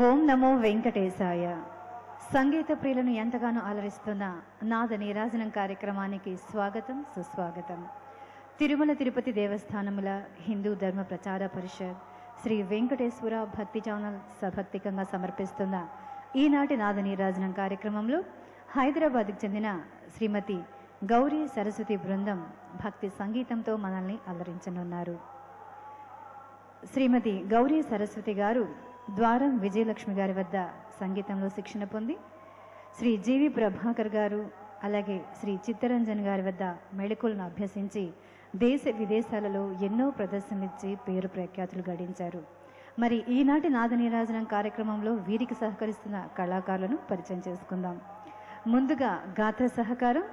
ఓం నమో వెంకటేశాయ. సంగీత ప్రియులను ఎంతగానో అలరిస్తున్న నాద నీరాజనం కార్యక్రమానికి స్వాగతం, సుస్వాగతం. తిరుమల తిరుపతి దేవస్థానముల హిందూ ధర్మ ప్రచార పరిషత్ శ్రీ వెంకటేశ్వర భక్తి ఛానల్ సభక్తికంగా సమర్పిస్తున్న ఈనాటి నాద నీరాజనం కార్యక్రమంలో హైదరాబాద్కు చెందిన శ్రీమతి గౌరీ సరస్వతి బృందం భక్తి సంగీతంతో మనల్ని అలరించనున్నారు. శ్రీమతి గౌరీ సరస్వతి గారు ద్వారం విజయలక్ష్మి గారి వద్ద సంగీతంలో శిక్షణ పొంది, శ్రీ జీవి ప్రభాకర్ గారు అలాగే శ్రీ చిత్తరంజన్ గారి వద్ద మెళకులను అభ్యసించి దేశ విదేశాలలో ఎన్నో ప్రదర్శనలిచ్చి పేరు ప్రఖ్యాతులు గడించారు. మరి ఈనాటి నాద నీరాజనం కార్యక్రమంలో వీరికి సహకరిస్తున్న కళాకారులను పరిచయం చేసుకుందాం. ముందుగా గాత్ర సహకారం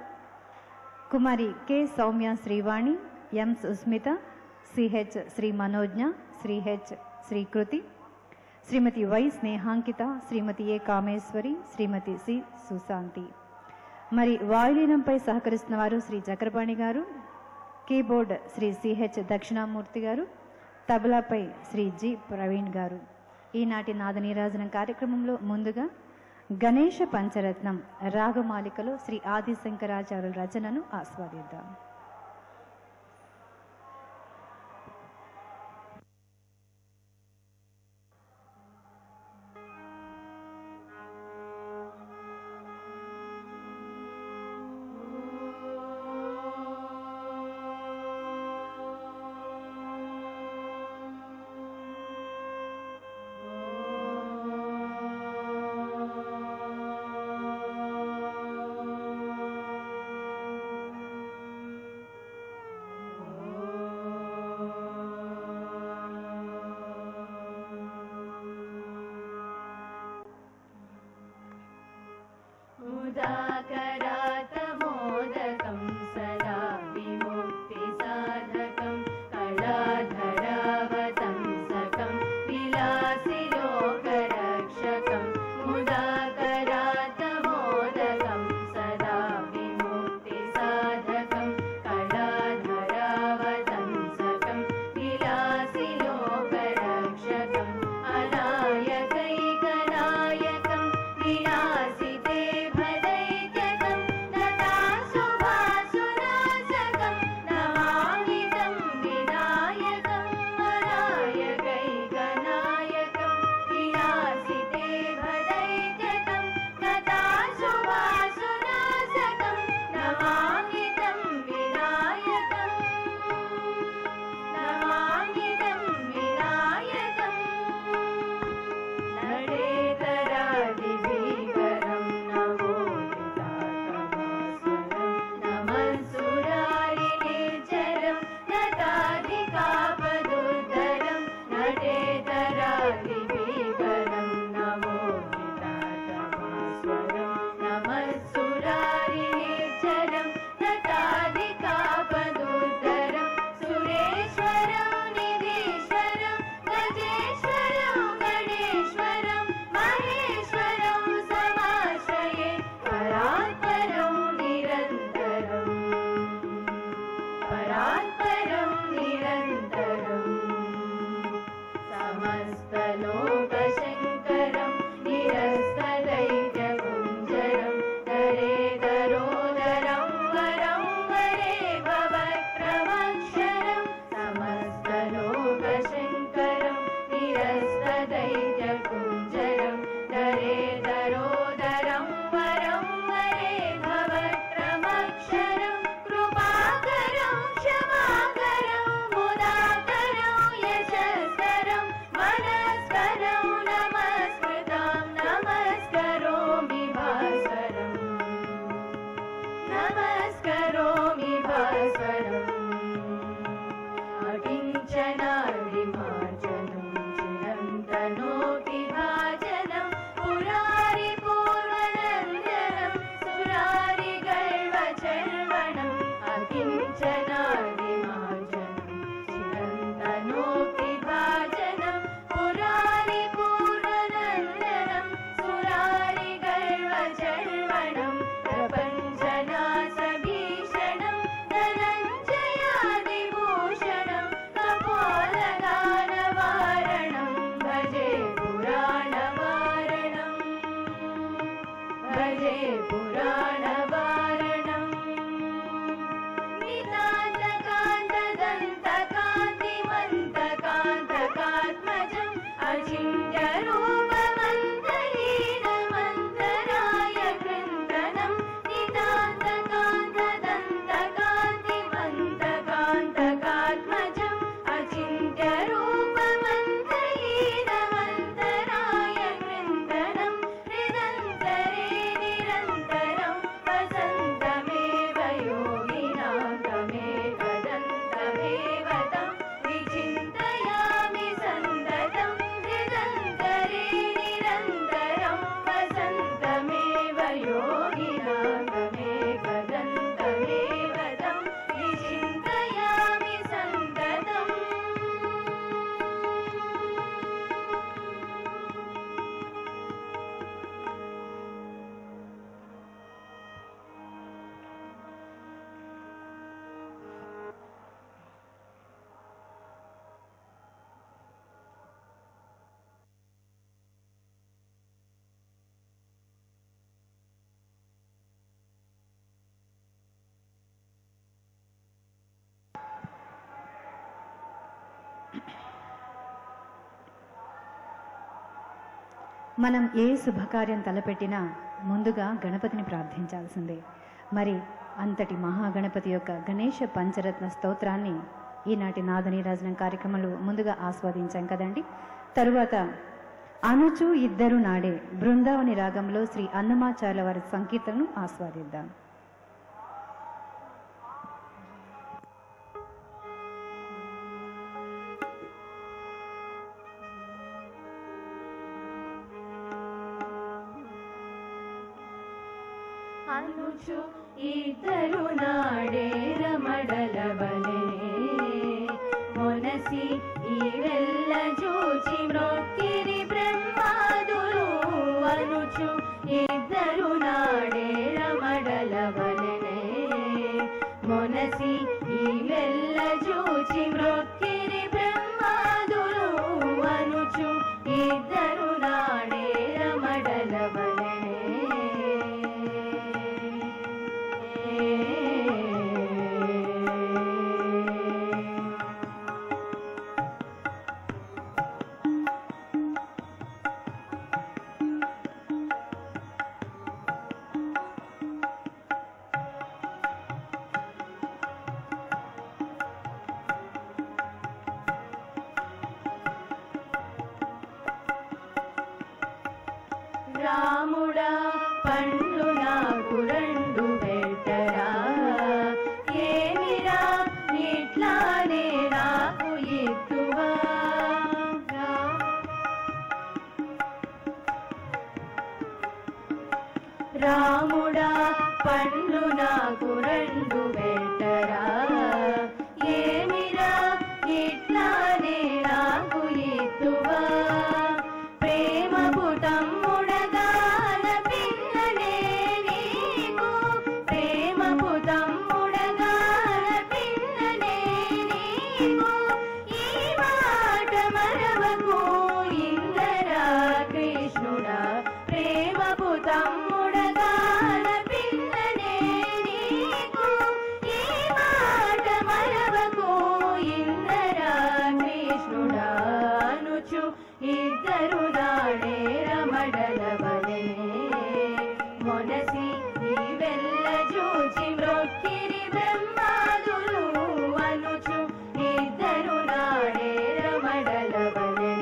కుమారి K Sowmya Srivani, M Susmitha, CH Sri Manogna, శ్రీహెచ్ Srikruthi, Srimathi Y Snehankitha, Srimathi A Kameswari, Srimathi C Sushanthi. మరి వాయులీనంపై సహకరిస్తున్న వారు శ్రీ చక్రపాణి గారు, కీబోర్డ్ శ్రీ సిహెచ్ దక్షిణామూర్తి గారు, తబలాపై శ్రీ జి ప్రవీణ్ గారు. ఈనాటి నాద నీరాజనం కార్యక్రమంలో ముందుగా గణేష పంచరత్నం రాగమాలికలో శ్రీ ఆదిశంకరాచార్యుల రచనను ఆస్వాదిద్దాం. మనం ఏ శుభకార్యం తలపెట్టినా ముందుగా గణపతిని ప్రార్థించాల్సిందే. మరి అంతటి మహాగణపతి యొక్క గణేష పంచరత్న స్తోత్రాన్ని ఈనాటి నాదనీరాజనం కార్యక్రమంలో ముందుగా ఆస్వాదించాం కదండి. తరువాత అనుచు ఇద్దరు నాడే బృందావని రాగంలో శ్రీ అన్నమాచార్యుల వారి సంకీర్తనను ఆస్వాదిద్దాం. అనుచు ఇద్దరు నాడే రమడలవలే మొనసి ఈ వెల్ల చూచి మ్రొక్కిరి బ్రహ్మాదులు. అనుచు ఇద్దరు నాడే రమడలవలే మొనసి ఈ వెల్ల చూచి మ్రొక్కిరి బ్రహ్మాదులు. అనుచు ఇద్దరు నాడే రమడలవలే రాముడా పండ్లు నాకు రెండు పెట్టరా, ఏమిరా ఇట్లానే నాకు ఎత్తువా. రాముడా పండ్లు నాకు రెండు పెట్టరా, ఏమిరా ఇట్లానే నాకు ఎత్తువా. ప్రేమపు తమ్ముడగాన పిన్ననే నీకు, ప్రేమపు తమ్ముడగాన పిన్ననే నీకు. ఈ మాట మరవకు ఇందరా కృష్ణుడా, ప్రేమపు తమ్ముడగాన పిన్ననే నీకు. ఈ మాట మరవకు ఇందరా కృష్ణుడా. అనుచు ఇద్దరు నాడే రమడలవలే మొనసి ఈ వెల్ల చూచి మ్రొక్కిరి బ్రహ్మాదులు. అనుచు ఇద్దరు నాడే రమడలవలే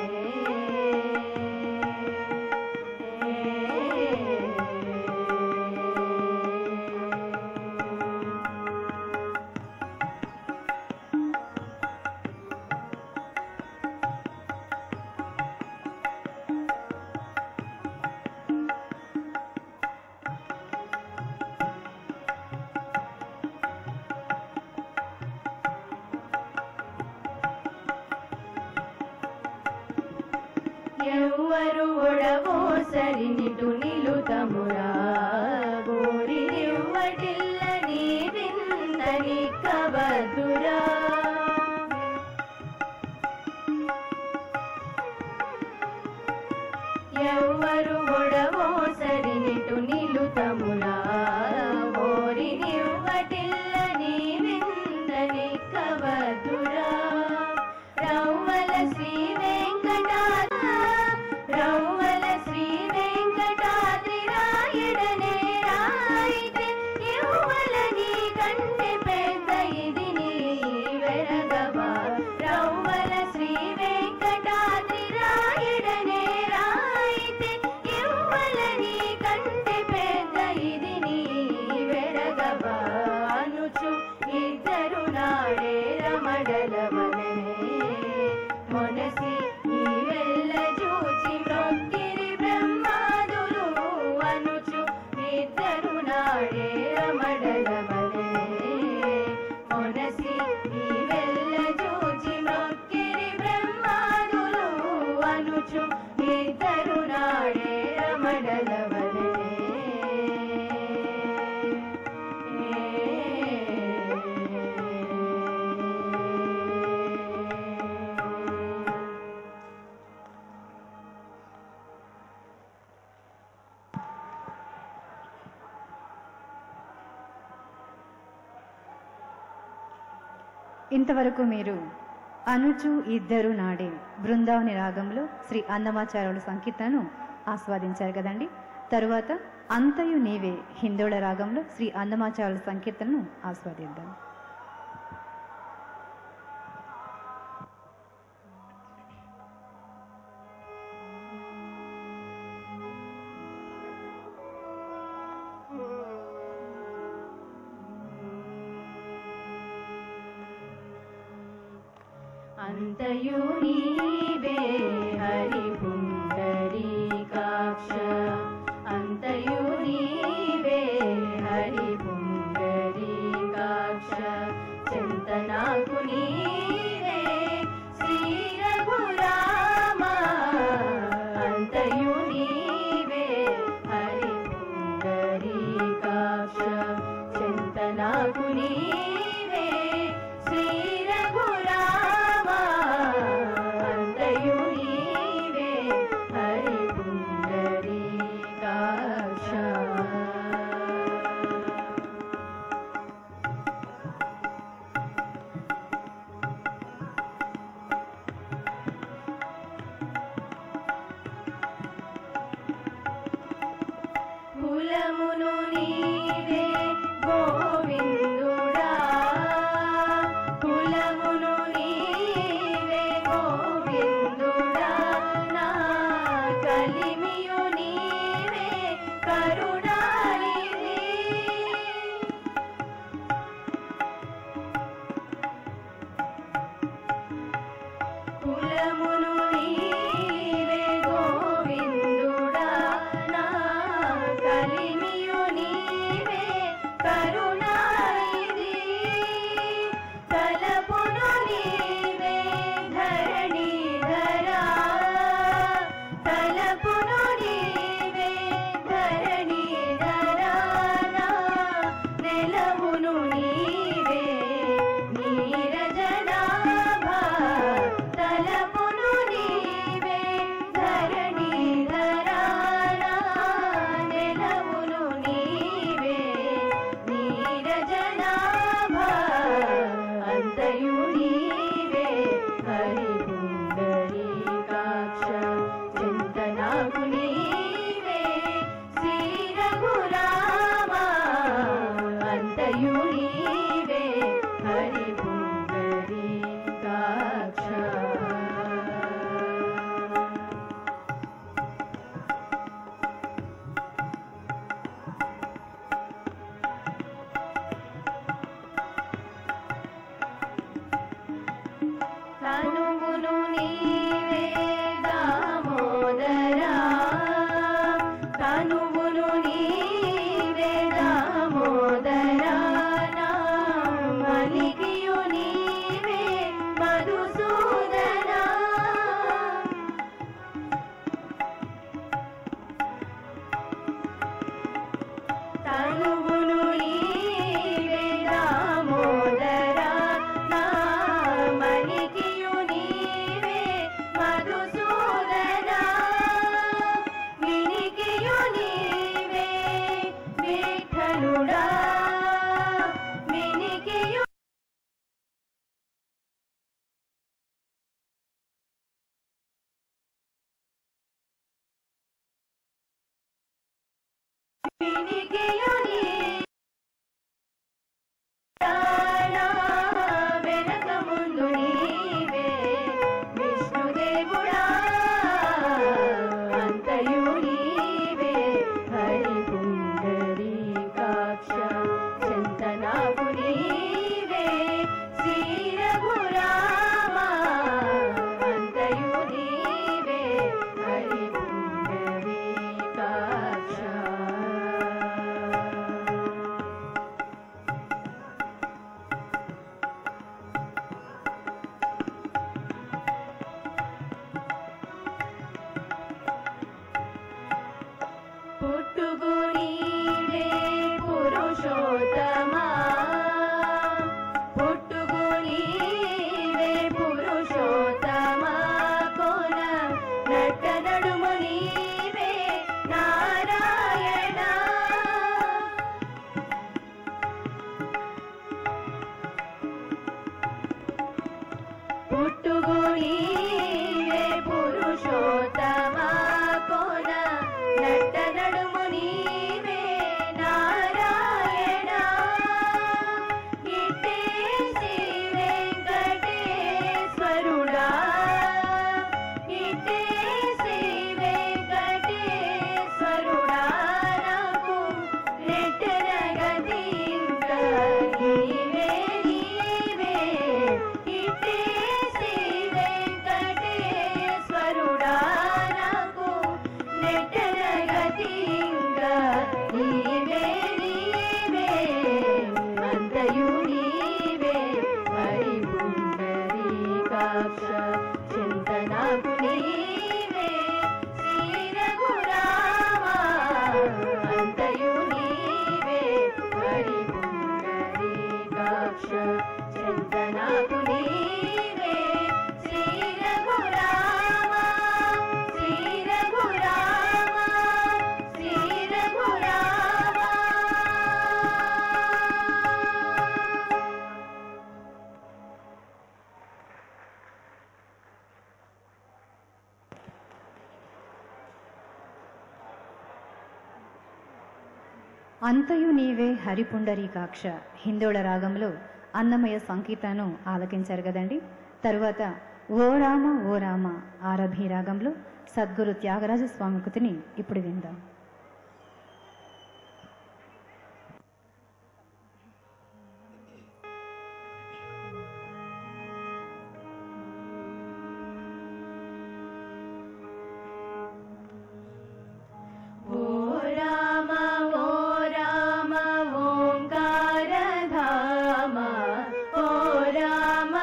ఎవ్వరు ఒడవో సరినిటు నిలుతమురా, గోరి నివ్వటిల్ల నీ విందని కవదురా. ఎవ్వరు ఒడవో సరినిటు నిలుతము ఇంతవరకు మీరు అనుచు ఇద్దరు నాడే బృందావని రాగంలో శ్రీ అన్నమాచార్యుల సంకీర్తనను ఆస్వాదించారు కదండి. తరువాత అంతయు నీవే హిందోళ రాగంలో శ్రీ అన్నమాచార్యుల సంకీర్తనను ఆస్వాదిద్దాం. अंतयु नीवे हरि पुंडरीकाक्ष अंतयु नीवे हरि पुंडरीकाक्ष चिंतनाकु नीवे श्री रघुरामा अंतयु नीवे हरि पुंडरीकाक्ष चिंतनाकु नीवे श्री కులమును నీవే గోవిందుడా కులమును నీవే గోవిందుడా నా కలిమియు నీవే కరుణానిధి కులమును నీవే గోవిందుడా నా కలిమియు నీవే కరుణానిధి తలపును నీవే ధరణీధరా తలపును నీవే ధరణీధరా నా నెలవును నీవే నీరజనాభా తలపును నీవే ధరణీధరా నా నెలవును నీవే నీరజనాభా అంతయు నీవే హరి పుండరీకాక్ష చింతనాకు నీవే శ్రీ రఘురామా అంతయు నీవే హరి పుండరీకాక్ష తనువును నీవే దామోదరా తనువును నీవే దామోదరా నా మలికియు నీవే మధుసూదనా తనువును నీవే దామోదరా నా మలికియు నీవే మధుసూదనా వినికియు నీవే విఠలుడా వినికియు వినికియు వెనక ముందు నీవే విష్ణుదేవుడా అంతయు నీవే హరి పుండరీకాక్ష చింతనాకు నీవే శ్రీ రఘురామా అంతయు నీవే హరి పుండరీకాక్ష పుట్టుగు నీవే పురుషోత్తమా పుట్టుగు నీవే పురుషోత్తమా కోన నట్ట నడుము నీవే నారాయణ నడుము నీవే నారాయణ ఇట్టే శ్రీ వెంకటేశ్వరుడా ఇట్టే శ్రీ వెంకటేశ్వరుడా నాకు నెట్టన గతి ఇంకా నీవే నీవే ఇట్టే శ్రీ వెంకటేశ్వరుడా నాకు నెట్టన గతి ఇంకా నీవే నీవే అంతయు నీవే హరి పుండరీకాక్ష చింతనకు నీవే శ్రీ రఘురామ అంతయు నీవే హరి పుండరీకాక్ష చింతనకు నీవే శ్రీ రఘురామ శ్రీ రఘురామ శ్రీ రఘురామ. అంతయు నీవే హరిపుండరీకాక్ష హిందోళ రాగంలో అన్నమయ సంగీతాన్ని ఆలకించారు కదండి. తరువాత ఓ రామ ఓ రామ ఆరభి రాగంలో సద్గురు త్యాగరాజ స్వామి కృతిని ఇప్పుడు విందాం. ఓ రామ ఓంకార ధామ ఓ రామ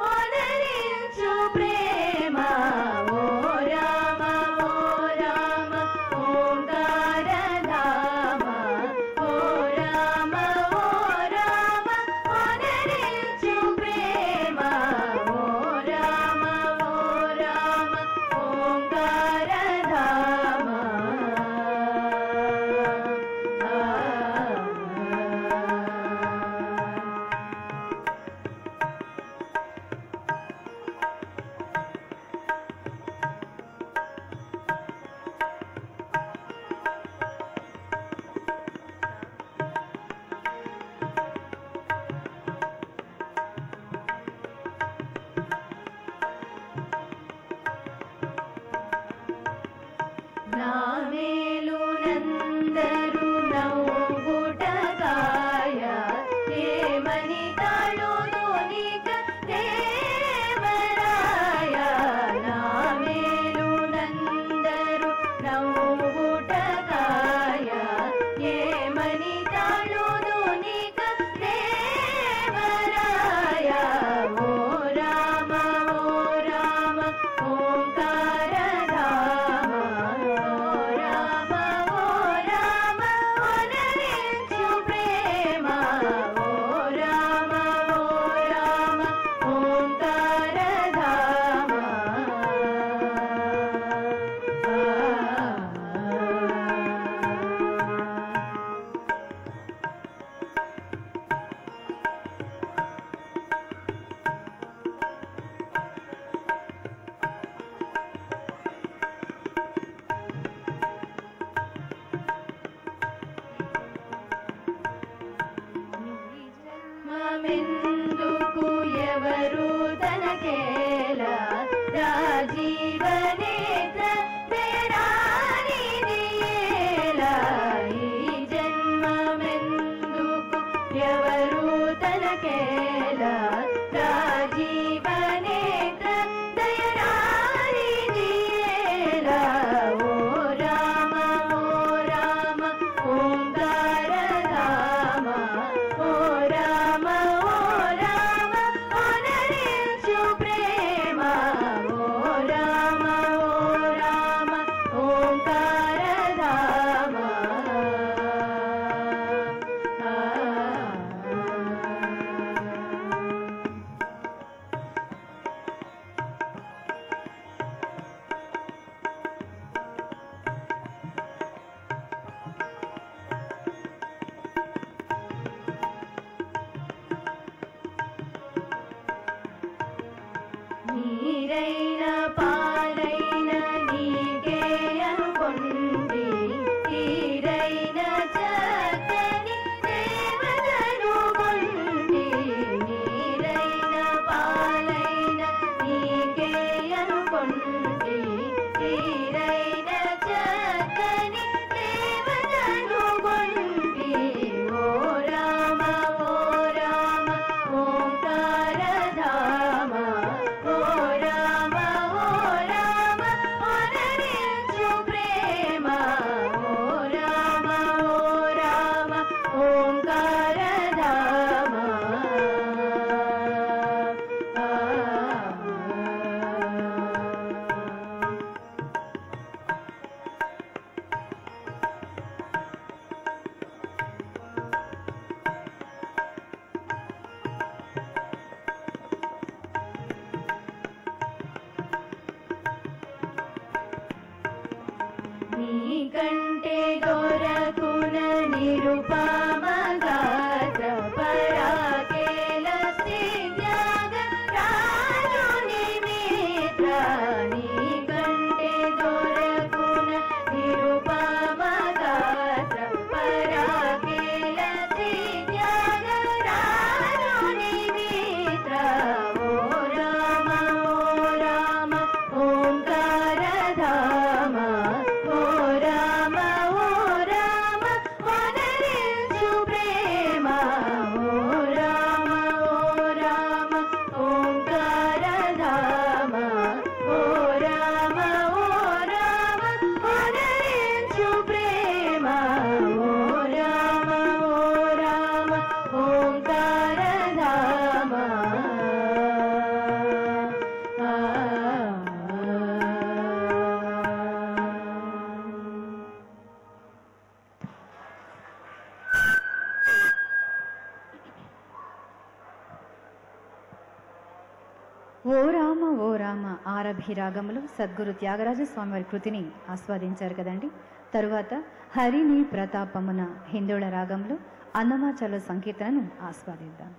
ఓనరించు ప్రేమ ఓ రామ ఓంకార ధామ ఓ రామ ఓనరించు ప్రేమ ఓ రామ ఓంకార ధామ. నా మేలు నందరు నవ్వుటగాయ ఏమని తాళుదు నీక దేవరాయ నా మేలు నందరు నవ్వుటగాయ ఏమని తాళుదు నీక దేవరాయ ఓ రామ ఓంకార ధామ ఓ రామ ఓనరించు ప్రేమ ఓ రామ ఓంకార ధామ. మమెందుకు ఎవరు తనకేలా రాజీవనేత్ర పేరానిదియేలా ఈ జన్మమెందుకు ఎవరు తనకేలా రాజీవనేత్ర దయరానిదియేలా ఓ రామ ఓంకార ధామ ఓ రామ ఓనరించు ప్రేమ ఓ రామ ఓంకార ధామ. నీరైన పాలైన నీకే అనుకొండ కంటే దొరకున నిరుపమ గాత్ర పరాకేల శ్రీ త్యాగ రాజుని మిత్ర నీ కంటే దొరకున నిరుపమ గాత్ర పరాకేల శ్రీ త్యాగ రాజుని మిత్ర ఓ రామ ఓంకార ధామ ఓ రామ వదరించు ప్రేమ ఓ రామ ఓంకార ధామ ఓ రామ వదరించు ప్రేమ ఓ రామ ఓంకార ధామ ఓ రామ ఆరభి రాగములు సద్గురు త్యాగరాజ స్వామి వారి కృతిని ఆస్వాదించారు కదండి. తరువాత హరిని ప్రతాపమున హిందోళ రాగంలో అన్నమాచల సంకీర్తనను ఆస్వాదిద్దాం.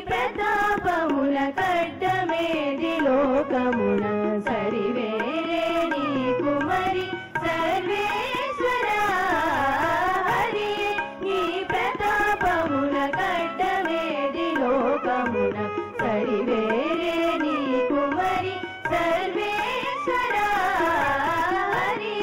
ప్రతాపమున కడ్డమేది లోకమున సరివేరే నీకు మరి సర్వేశ్వర హరి నీ ప్రతాపమున కడ్డమేది లోకమున సరివేరే నీకు మరి సర్వేశ్వర హరి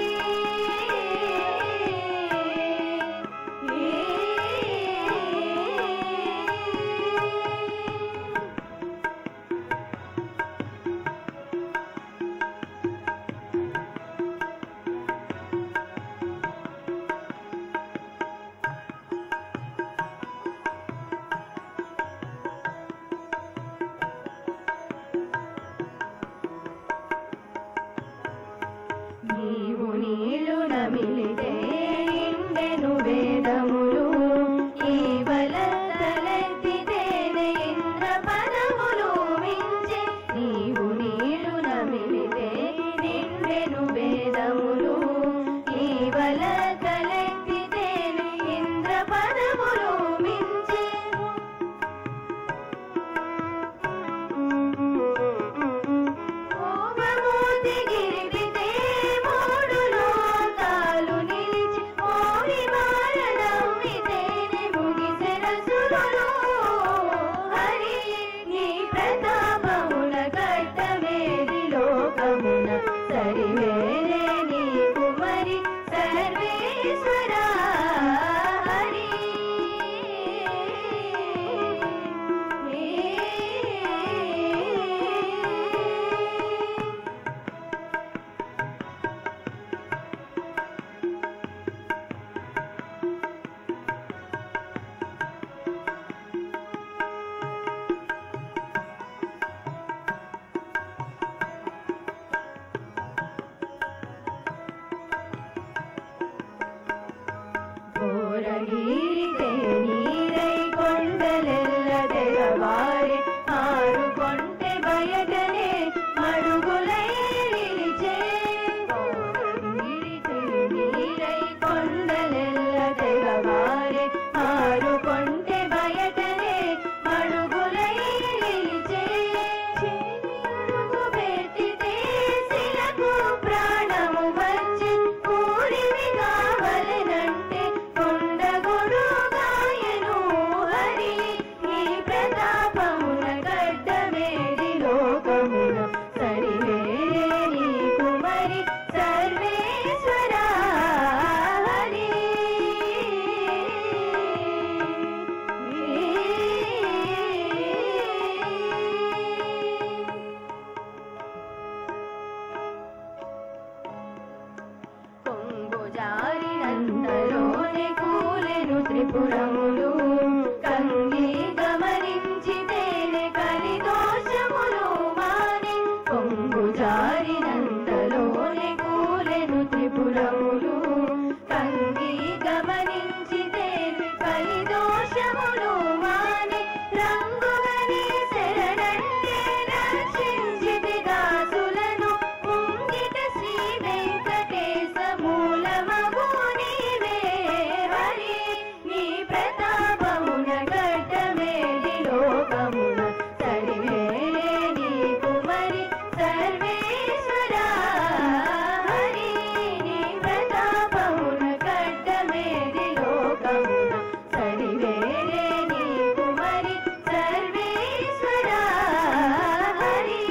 ఓరగీరితే నీరై కొండలెల్ల తెగవారే ఆరు కొంటె బయటనే మడుగులై నిలిచే ఓరగీరితే నీరై కొండలెల్ల తెగవారే ఆరు కొంటె బయటనే మడుగులై నిలిచే పెట్టితే శిలకు ప్రాణము వచ్చి కూరిమి కావలనంటే కొండగొడు గాయను హరి ఈ ప్రతాపమున గడ్డమేది లోకమున సరివేరే నీకు మరి సర్వేశ్వరా హరి కొంగు జారినంతలోనే కూలెను త్రిపురములు కంగి గమనించితేనే కలి దోషములు మాని కొంగు జారినంతలోనే కూలెను త్రిపురములు కంగి గమనించితేనే కలి దోషములు మాని రంగుగని శరణంటే రక్షించితి దాసులను ముంగిట శ్రీ వెంకటేశ మూలమగు నీవే హరి నీ ప్రతాపమున గడ్డమేది లోకమున సరివేరే నీకు మరి సర్వేశ్వరా హరి నీ ప్రతాపమున గడ్డమేది లోకమున సరివేరే నీకు మరి సర్వేశ్వరా హరి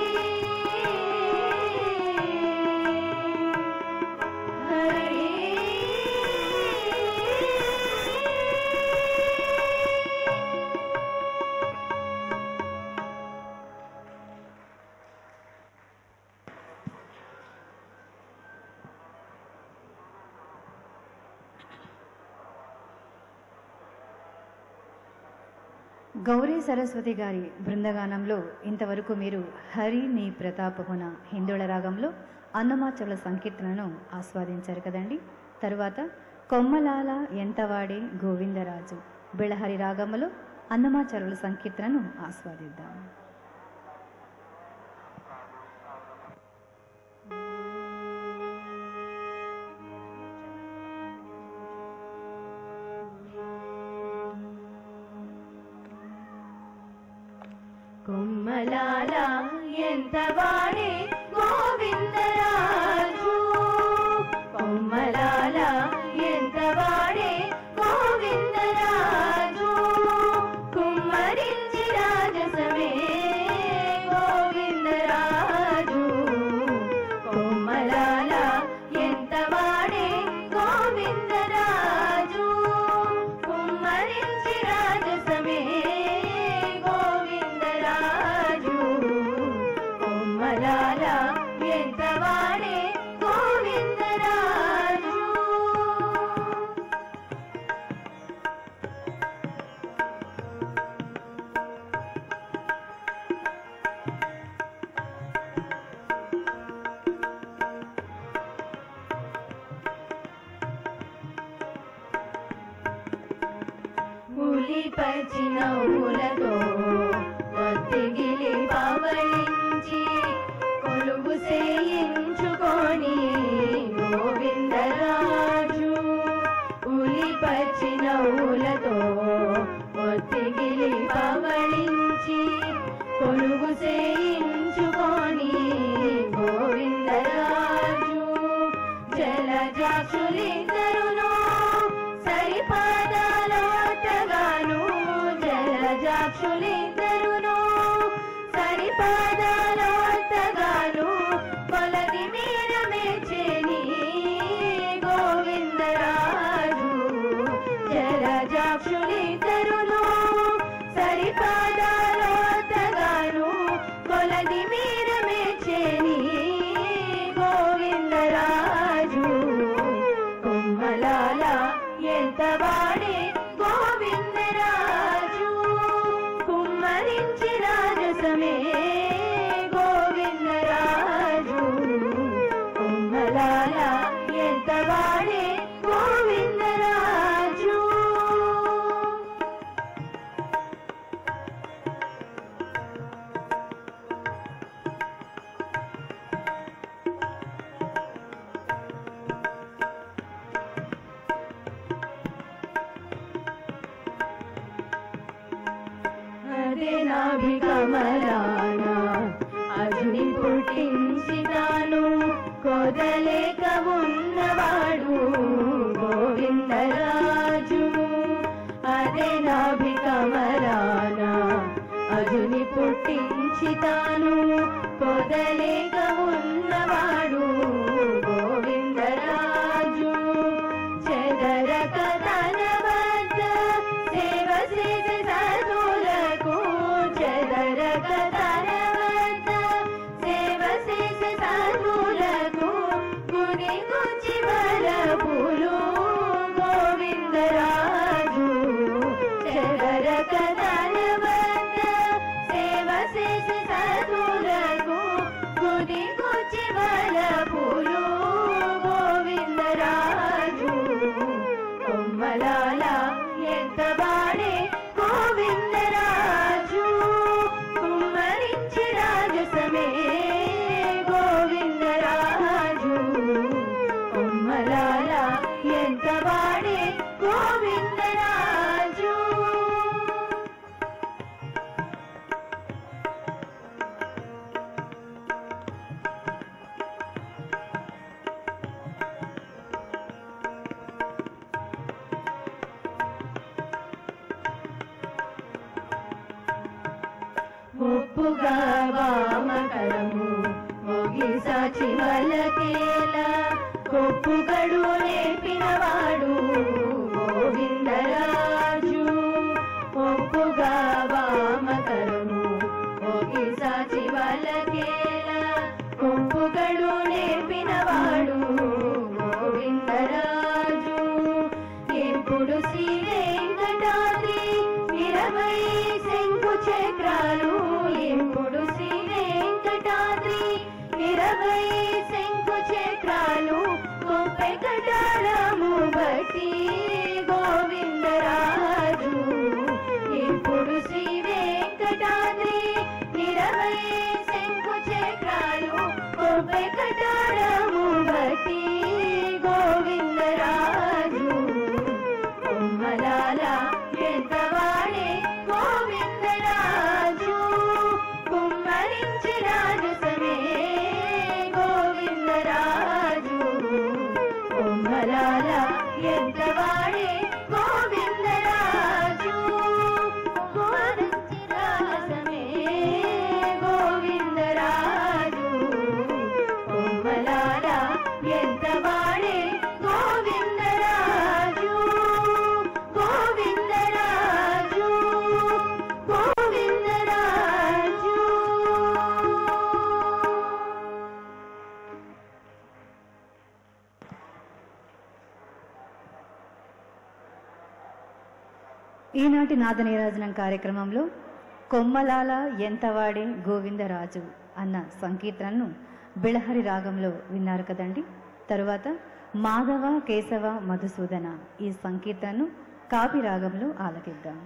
గౌరీ సరస్వతి గారి బృందగానంలో ఇంతవరకు మీరు హరి నీ ప్రతాపమున హిందోళ రాగంలో అన్నమాచల సంకీర్తనను ఆస్వాదించారు కదండి. తరువాత కొమ్మలాల ఎంతవాడే గోవిందరాజు బెళహరి రాగములో అన్నమాచరుల సంకీర్తనను ఆస్వాదిద్దాం. కొమ్మలాల ఎంతవాడే గోవిందరాజు కొమ్మలాల ఎంతవాడే గోవిందరాజు కుమ్మరించి రాజసమే గోవిందరాజు కొమ్మలాల ఎంతవాడే గోవిందరాజు కుమ్మరించి రాజసమే గోవిందరాజు కొమ్మలాల ఎంతవాడే గోవిందరాజు ఉలిపచి నవ్వులతో ఒత్తిగిలి పవళించి కొలువు చేయించుకొని గోవిందరాజు ఉలిపచి నవ్వులతో ఒత్తిగిలి పవళించి కొలువు చేయించుకొని గోవిందరాజు జలజాక్షులిద్దరును సరిపాదాలోటగాను జలజాక్షులిద్దరును సరిపాదాలోటగాను కొలది మీర మెచ్చేని గోవిందరాజు జలజాక్షులిద్దరును సరిపాదాలోటగాను కొలది మీర మెచ్చేని గోవిందరాజు కొమ్మలాల ఎంతవాడే గోవిందరాజు కుమ్మరించి రాజసమే గోవిందరాజు కొమ్మలాల ఎంతవాడే గోవిందరాజు అదే నాభికమలాన అజుని పుట్టించి తాను కొదలేక ఉన్నవాడు గోవిందరాజు. అదే నాభికమలాన అజుని పుట్టించి తాను కొదలేక ఉన్నవాడు గోవిందరాజు. చెదరక తన వద్ద సేవ చేసే సాధులకు, చెదరక తన వద్ద సేవ చేసే సాధులకు గురి గుచ్చి వరపులు గోవిందరాజు. చెదరక తన వద్ద సేవ చేసే సాధులకు గురి గుచ్చి వరపులు గోవిందరాజు. కొమ్మలాల ఎంత వాడే గోవిందరాజు, కుమ్మరించి రాజసమే గోవిందరాజు. కొమ్మలాల ఎంత వాడే గోవిందరాజు. ఒప్పుగా వామకరము మోగి సాచి వలకేల కొప్పుగడు నేర్పినవాడు గోవిందరాజు. ఒప్పుగా వామకరము మోగి సాచి వలకేల కొప్పుగడు నేర్పినవాడు గోవిందరాజు. ఎప్పుడు శ్రీ వెంకటాద్రి 20 శంకు చక్రాలు, ఎప్పుడు శ్రీ వెంకటాద్రి 20 శంకు చక్రాలు గొప్ప కటారము బట్టి గోవిందరాజు. ఎప్పుడు శ్రీ వెంకటాద్రి 20 శంకు చక్రాలు గొప్ప కటారము బట్టి గోవిందరాజు. కొమ్మలాల ఎంత వాడే గోవిందరాజు, కుమ్మరించి రాజసమే గోవిందరాజు. కొమ్మలాల ఎంత వాడే గోవిందరాజు, కుమ్మరించి రాజసమే గోవిందరాజు. కొమ్మలాల ఎంత వాడే గోవిందరాజు, గోవిందరాజు, గోవిందరాజు. ఈనాటి నాద నీరాజనం కార్యక్రమంలో కొమ్మలాల ఎంతవాడే గోవిందరాజు అన్న సంకీర్తనను బిళహరి రాగంలో విన్నారు కదండి. తరువాత మాధవ కేశవ మధుసూదన ఈ సంకీర్తనను కాపి రాగంలో ఆలకిద్దాం.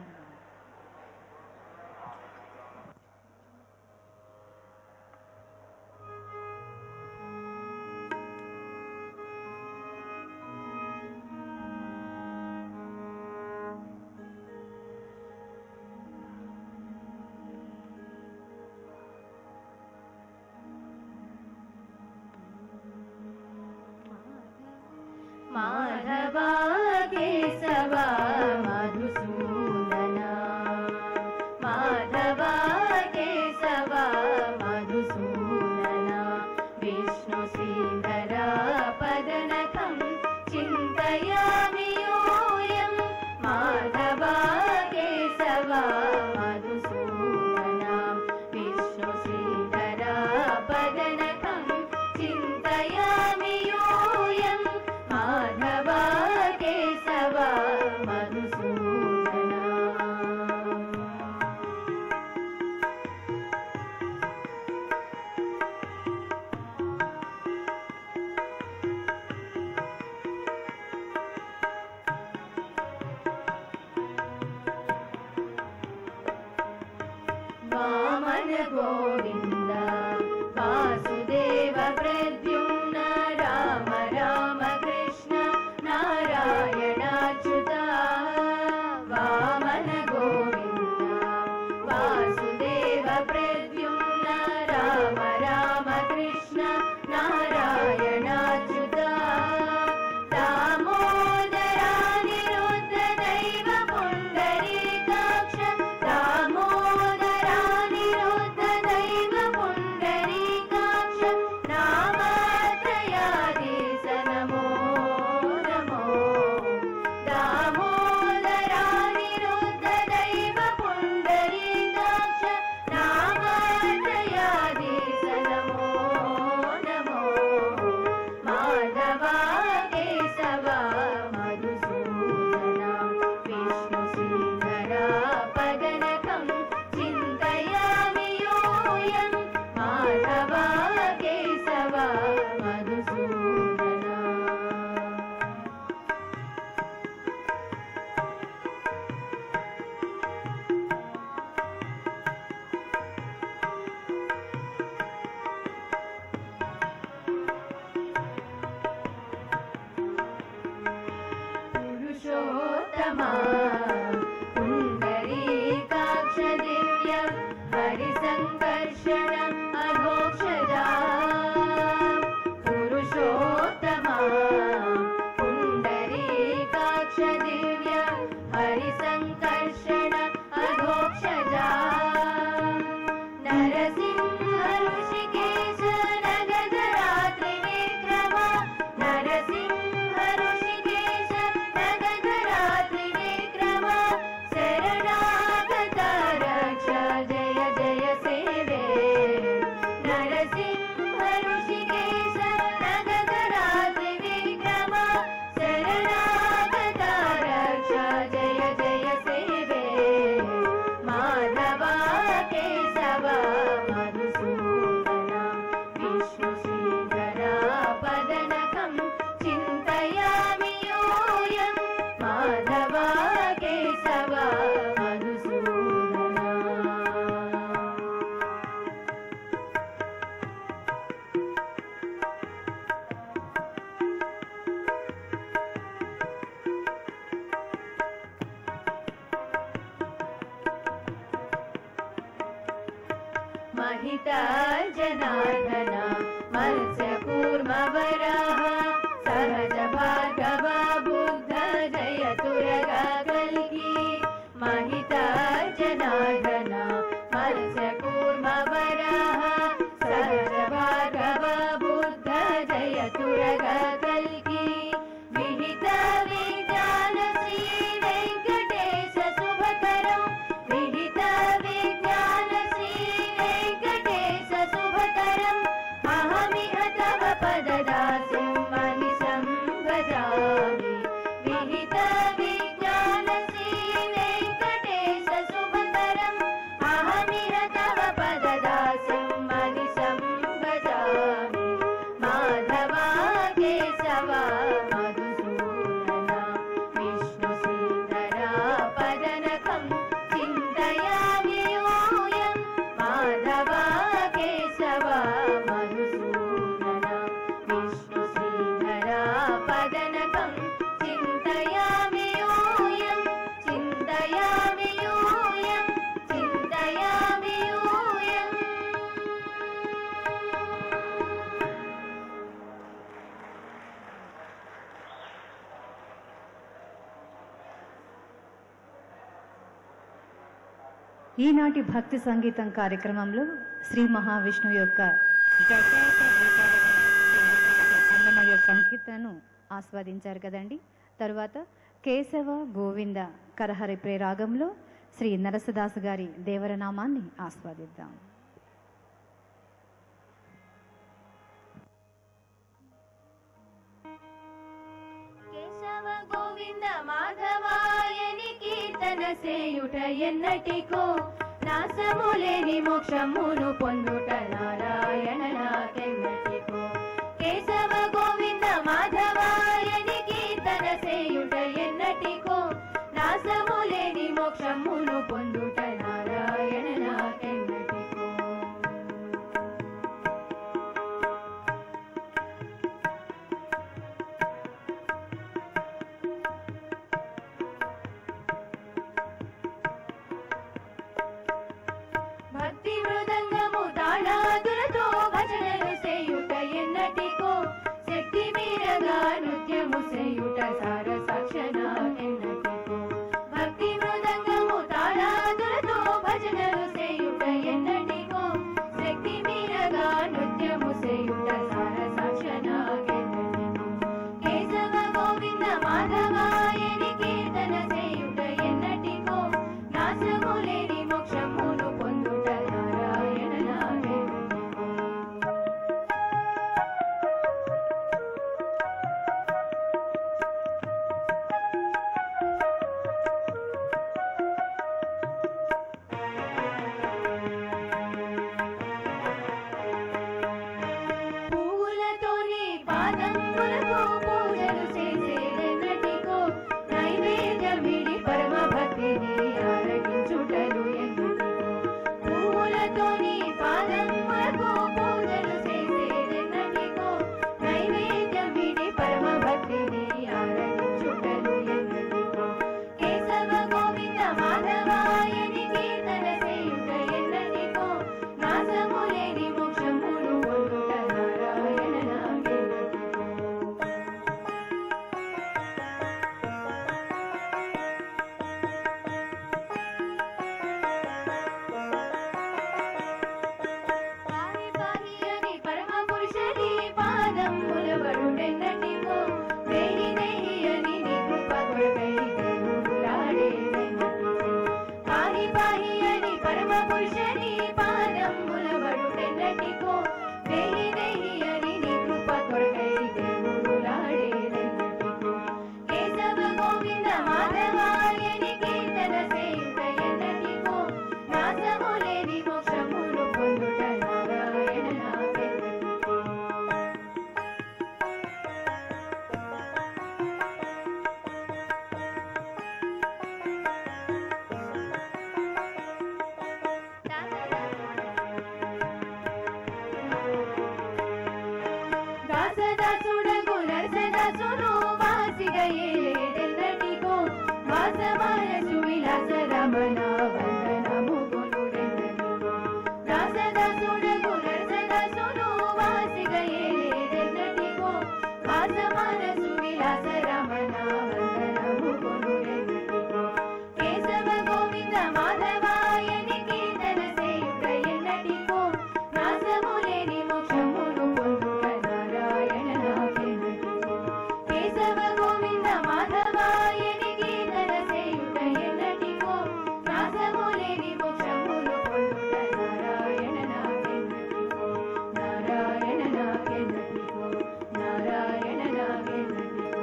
మాధవ కేశవ మధుసూదన, మాధవ కేశవ మధుసూదన, విష్ణు శ్రీధర పదనకం చింతయామి యూయం. మాధవ కేశవ మధుసూదన, విష్ణు శ్రీధర పదనకం చింతయామి యూయం. మాధవ కేశవ మధుసూదన. వామన గోవింద వాసుదేవ ప్రద్యుమ్న రామ రామ కృష్ణ నారాయణాచ్యుత. వామన గోవింద पुरुषोत्तमा पुण्डरीकाक्ष दिव्य हरिसङ्कर्षण अघोषजा पुरुषोत्तमा पुण्डरीकाक्ष दिव्य हरिसङ्कर्षण अघोषजा नरसिंह ऋषिकेश नगधरात्रि विक्रम नरसिंह ऋषिकेश नगधरात्रि विक्रम शरणागत रक्ष जय जय सेवे नरसिंह ऋषिकेश नगधरात्रि विक्रम शरणागत रक्ष जय जय सेवे माधवा केशव मधुसूदना विष्णु श्रीधरा पदनकं चिन्तयामि यूयं माधवा केशव मधुसूदना महिता जनार्दन मत्स्यकूर्मवराः सहज भार्गव बुद्ध जयतुरगा कल्की महिता जनार्दन मत्स्यकूर्मवराः सहज भार्गव बुद्ध जयतुरगा कल्की विहित विज्ञान श्री वेङ्कटेश शुभकरं विहित विज्ञान श्री वेङ्कटेश शुभकरम् अहमिह तव पददासीं मनिषं भजामि विहित विज्ञान श्री वेङ्कटेश शुभकरम् अहमिह तव पददासीं मनिषं भजामि माधवा केशव मधुसूदना विष्णु श्रीधरा पदनकं चिन्तयामि यूयं माधवा केशव मधुसूदना विष्णु श्रीधरा पदनकं चिन्तयामि यूयं चिन्तयामि यूयं चिन्तयामि यूयम् ఈనాటి భక్తి సంగీతం కార్యక్రమంలో శ్రీ మహావిష్ణువు యొక్క దశావతార రూపాలుగా అన్నమయ్య సంకీర్తనను ఆస్వాదించారు కదండి. తర్వాత కేశవ గోవింద కరహరి ప్రేరాగంలో శ్రీ నరసదాసు గారి దేవరనామాన్ని ఆస్వాదిద్దాం. కేశవ గోవింద మాధవాయని కీర్తన సేయుట ఎన్నటికో నాశములేని మోక్షమును పొందుట నారాయణ నాకెన్నటికో కేశవ గోవింద మాధవాయని కీర్తన సేయుట ఎన్నటికో నాశములేని మోక్షమును పొందుట నారాయణ నాకెన్నటికో భక్తి మృదంగము తాళాదులతో భజనలు సేయుట ఎన్నటికో శక్తి మీరగా నృత్యము సేయుట సార సాక్షణ ఎన్నటికో భక్తి మృదంగము తాళాదులతో రమణ వందనము కొనుడెన్నటికో దాసదాసుడగు నరసదాసుడు వాసిగ ఏలేదెన్నటికో వాసమానసు విలాస రమణ వందనము కొనుడెన్నటికో కేశవ గోవింద మాధవాయని కీర్తన సేయుట ఎన్నటికో నాశము లేని మోక్షమును పొందుట నారాయణ నాకెన్నటికో కేశవ గోవింద మాధవాయని కీర్తన సేయుట ఎన్నటికో నాశము లేని మోక్షమును పొందుట నారాయణ నాకెన్నటికో నారాయణ నాకెన్నటికో నారాయణ నాకెన్నటికో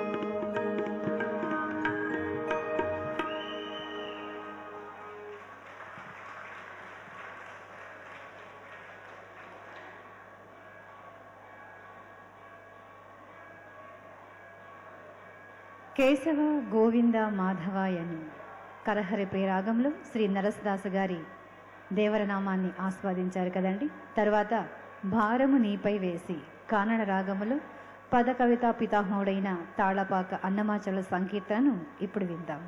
కేశవ గోవింద మాధవాయని కరహరి ప్రియరాగంలో శ్రీ నరసదాసు గారి దేవరనామాన్ని ఆస్వాదించారు కదండి. తర్వాత భారము నీపై వేసి కానడ రాగములో పద కవితా పితామహుడైన తాళపాక అన్నమాచల సంకీర్తనను ఇప్పుడు విందాం.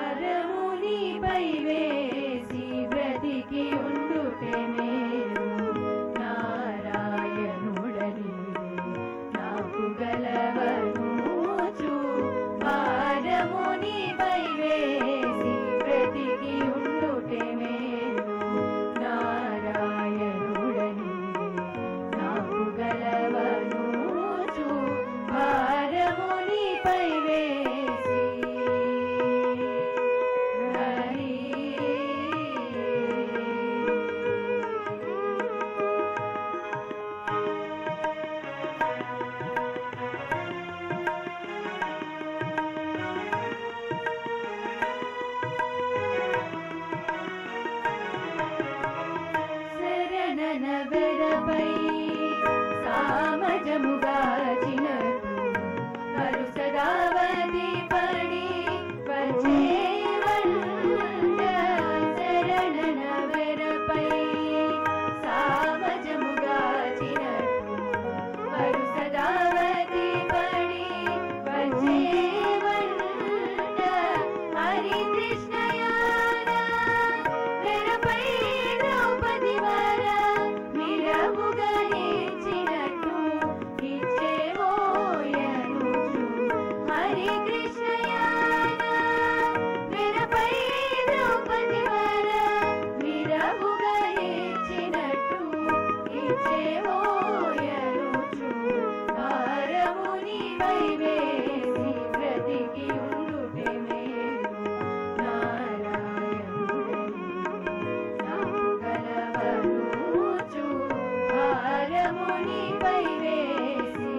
భారమునిపై వేసి బ్రతికి ఉండుటే మేలు నారాయణుడనివే నాకు గలవనూచు భారమునిపై వేసి బ్రతికి ఉండుటే మేలు నారాయణుడనివే నాకు గలవనూచు భారమునిపై వేసి హరి శరణనవరపై సామజముగాచినట్టు వరుసదావతి పడి వచ్చేవంట శరణనవరపై సామజముగాచినట్టు వరుసదావతి పడి వచ్చేవంట హరి కృష్ణయాన వెరపై ద్రౌపది వర మిరముగా ఇచ్చినట్టు ఇచ్చేవోయనుచు హరి కృష్ణయాన వెరపై ద్రౌపది వర మిరముగా ఇచ్చినట్టు ఇచ్చేవోయనుచు భారమునిపై వేసి బ్రతికి ఉండుటే మేలు నారాయణుడనివే నాకు గలవనూచు భారమునిపై వేసి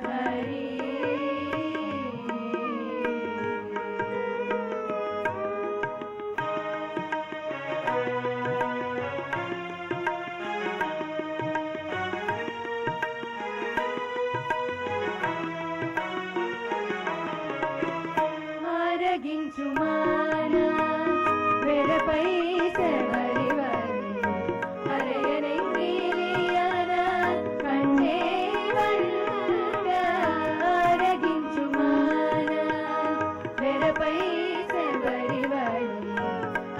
హరి ఆరగించు మాన వెరపై శబరి వరి అరయనెంగిలియన కంటే వంట ఆరగించు మాన వెరపై శబరి వరి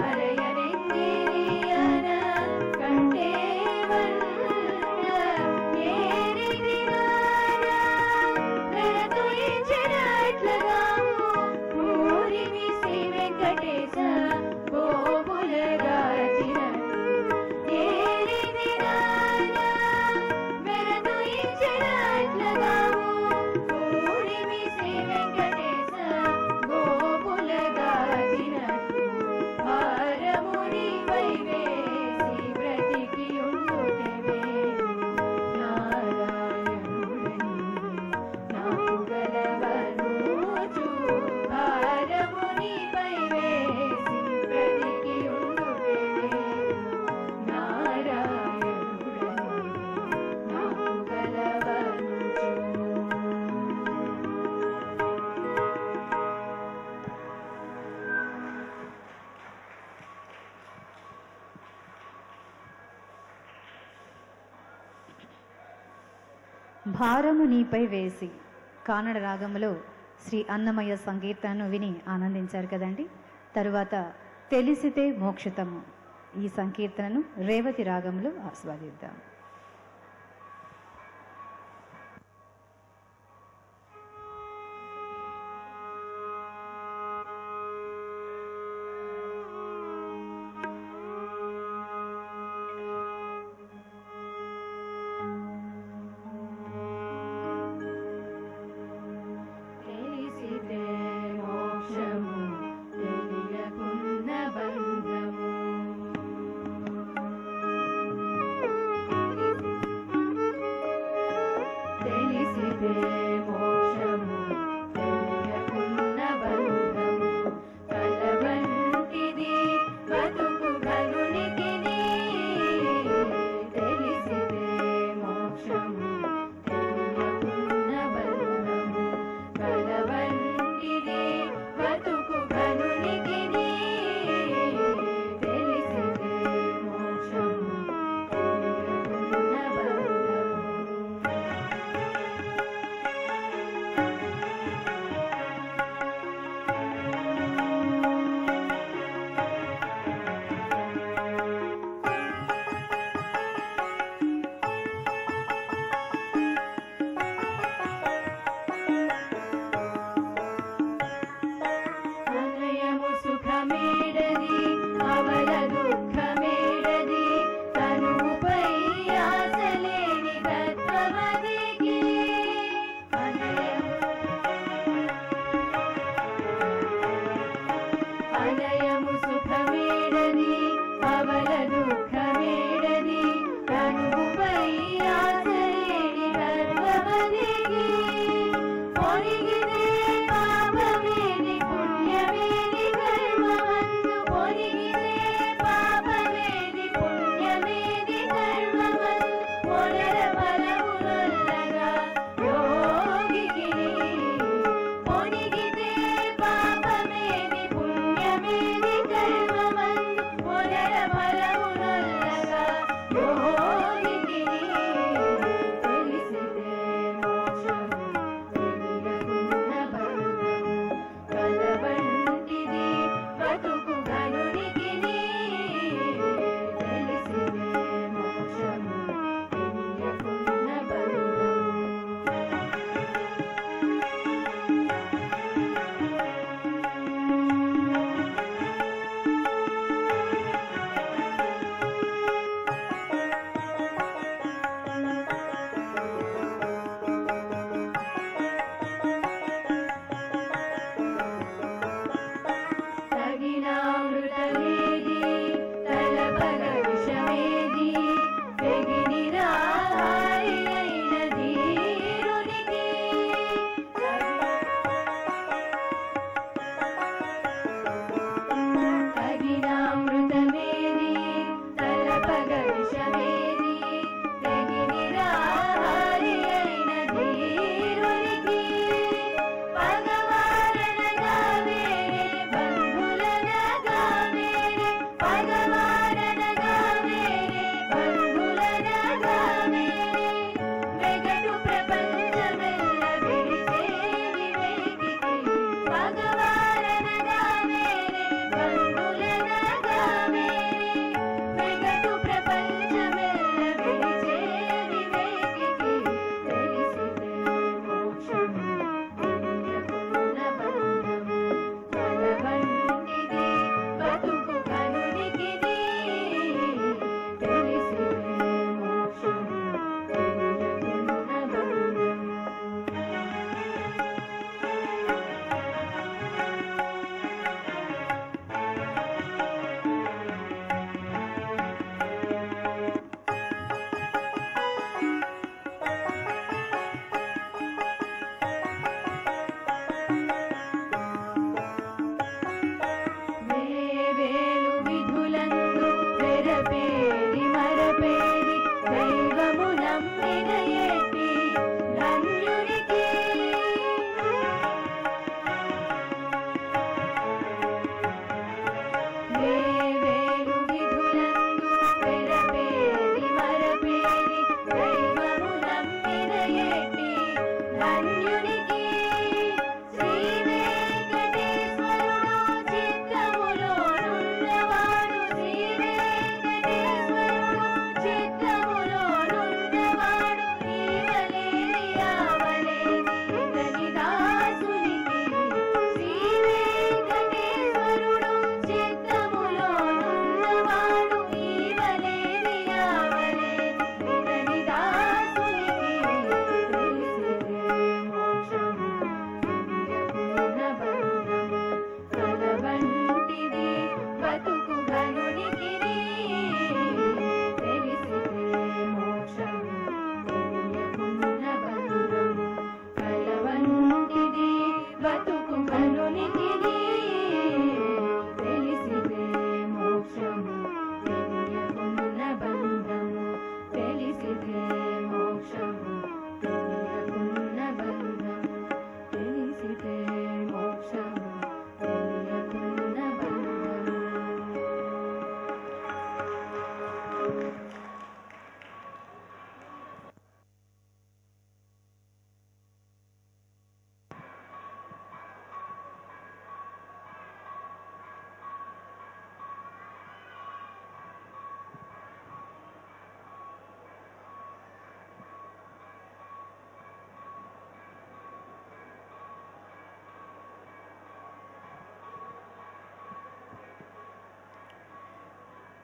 అరయనెంగిలియన కంటే వంట ఏరిది నానా వెరతులించినట్లుగా ఊరిమి శ్రీ వెంకటేశ గోపుల భారము నీపై వేసి కానడ రాగములో శ్రీ అన్నమయ్య సంకీర్తనను విని ఆనందించారు కదండి. తరువాత తెలిసితే మోక్షతము ఈ సంకీర్తనను రేవతి రాగంలో ఆస్వాదిద్దాం. తెలిసితే మోక్షము తెలియకున్న బంధము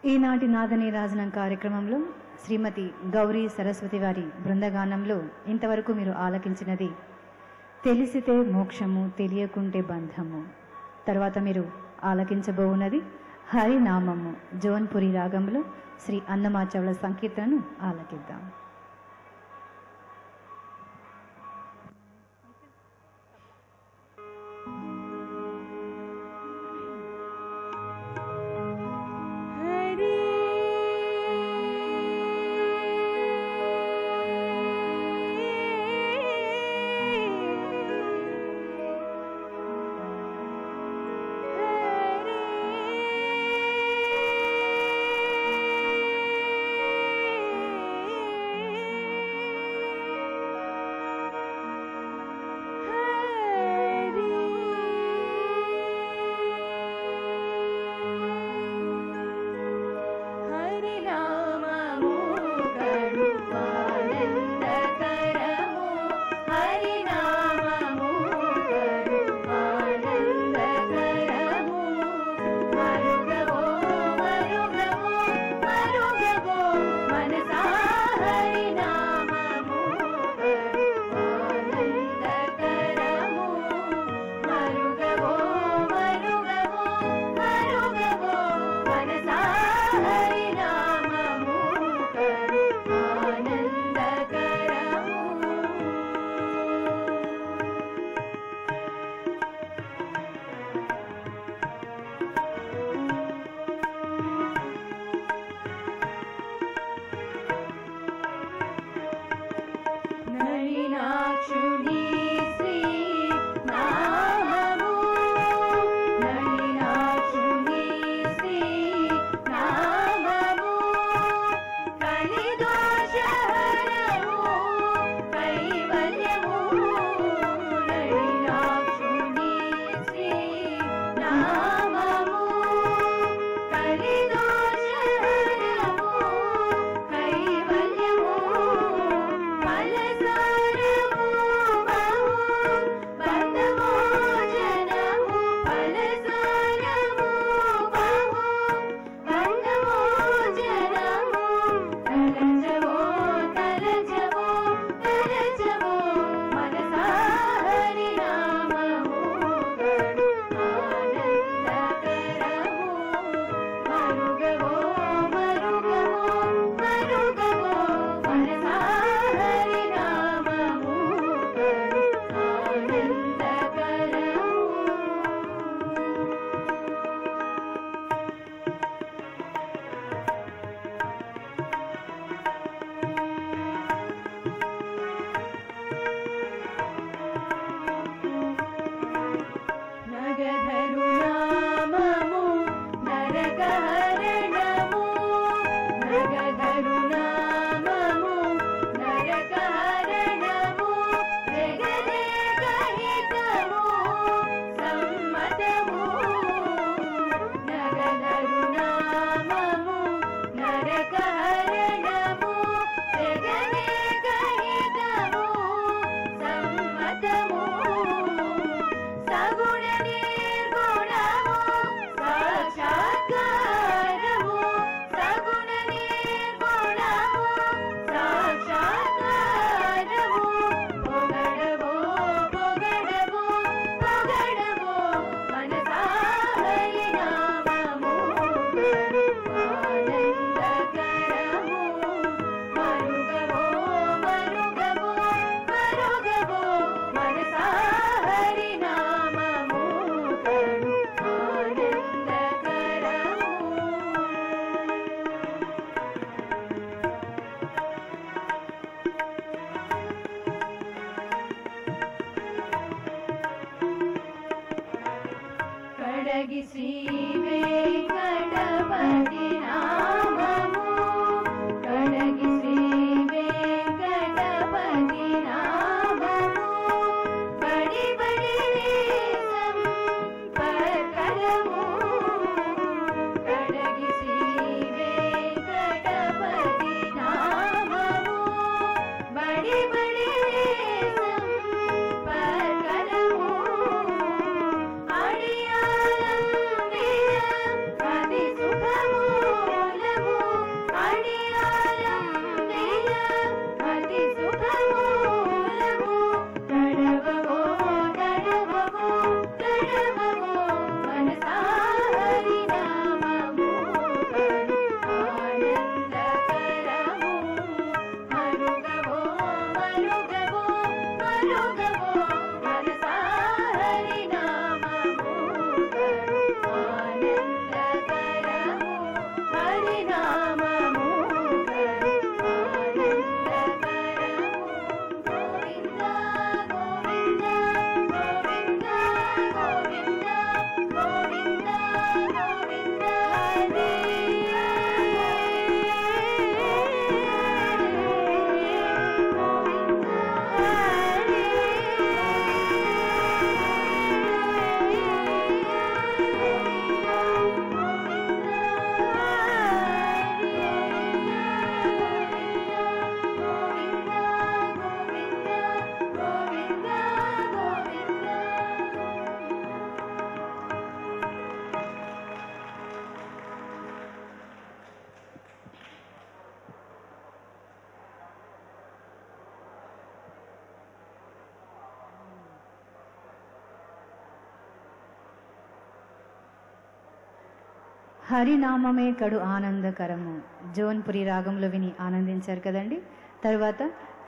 ఈనాటి నాదని రాజనం కార్యక్రమంలో శ్రీమతి గౌరీ సరస్వతి వారి బృందగానంలో ఇంతవరకు మీరు ఆలకించినది తెలిసితే మోక్షము తెలియకుంటే బంధము. తర్వాత మీరు ఆలకించబోవున్నది హరినామము జోన్పురి రాగంలో శ్రీ అన్నమాచవళ సంకీర్తనను ఆలకిద్దాం. అడియాలం హరినామమే కడు ఆనందకరము జోన్పురి రాగంలో విని ఆనందించారు కదండి. తరువాత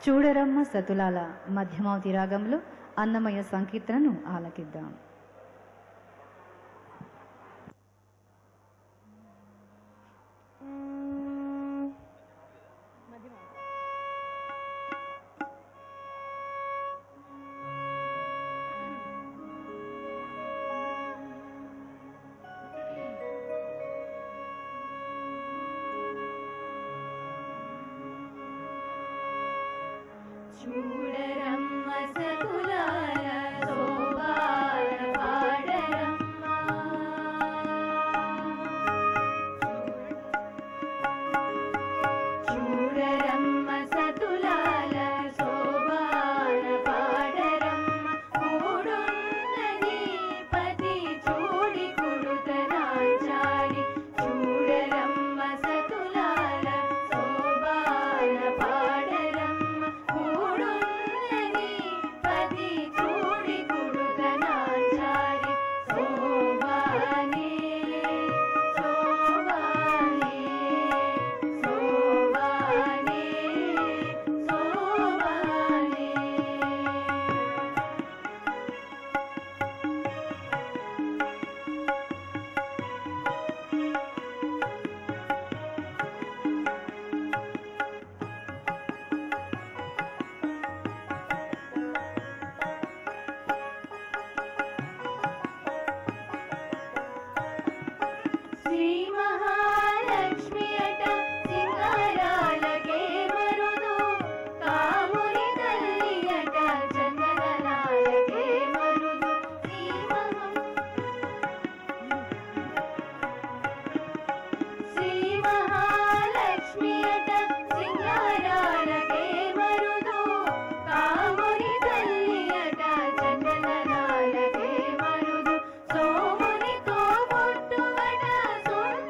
చూడరమ్మ సతులాల మధ్యమావతి రాగంలో అన్నమయ్య సంకీర్తనను ఆలకిద్దాం. చూడరమ్మ సతులాల శోభాన పాడరమ్మ. చూడరమ్మ సతులాల శోభాన పాడరమ్మ. కూడున్నది పతి చూడి కుడుతనాచారి. చూడరమ్మ సతులాల శోభాన పాడరమ్మ. కూడున్నది పతి చూడి కుడుతనాచారి. శోభానే శోభానే శోభానే శోభానే. శ్రీ మహాలక్ష్మి అట సింగారాలకే మరుదు. కాముని తల్లి అట చందనాలకే మరుదు. శ్రీ మహాలక్ష్మి అట సింగారాలకే మరుదు. కాముని తల్లి అట చందనాలకే మరుదు. సోమునితో పుట్టువట సుందరాంగి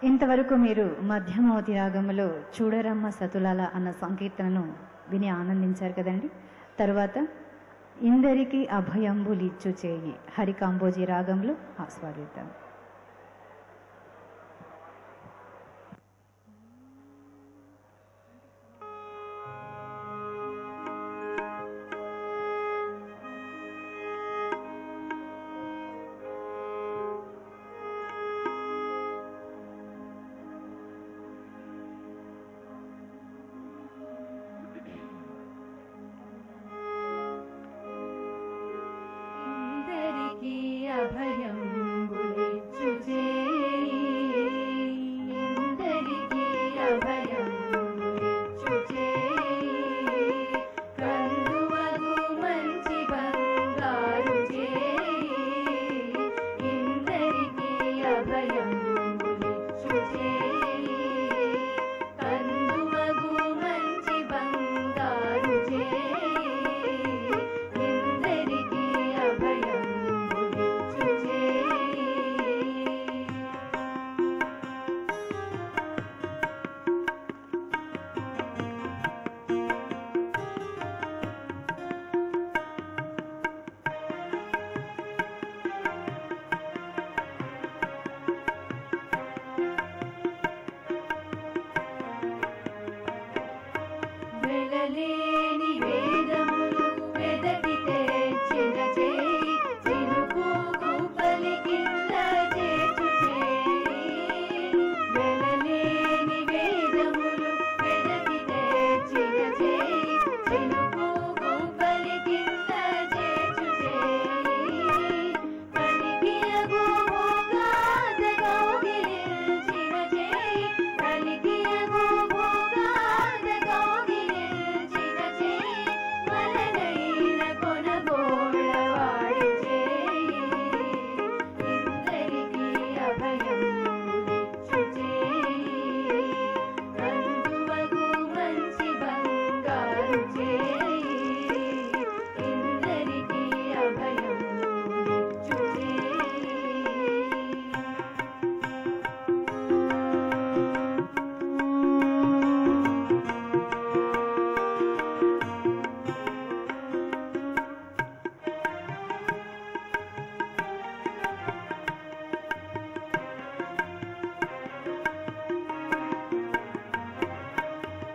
ఇంతవరకు మీరు మధ్యమవతి రాగంలో చూడరమ్మ సతులాల అన్న సంకీర్తనను విని ఆనందించారు కదండి. తరువాత ఇందరికి అభయంబులిచ్చు చేయి హరికాంబోజీ రాగంలో ఆస్వాదిద్దాం. అభయంబులిచ్చు చేయి ఇందరికి అభయంబులిచ్చు చేయి కందువగు మంచి బంగారు చేయి ఇందరికి అభయంబులిచ్చు చేయి కందువగు మంచి బంగారు చేయి ఇందరికి అభయం వెలలేని వేదములు వెదకి తెచ్చిన చేయి చినుకు పలికింద చేర్చు చేయి వెలలేని వేదములు వెదకి తెచ్చిన చేయి చినుకు పలికింద చేర్చు చేయి కలిగియగు భోగాద గౌగిలించిన చేయి కలిగియగు భోగాద గౌగిలించిన చేయి మలనైన కొనగోళ్ళవాడి చేయి ఇందరికి అభయంబులిచ్చు చేయి కందువగు మంచి బంగారు చేయి ఇందరికి అభయంబులిచ్చు చేయి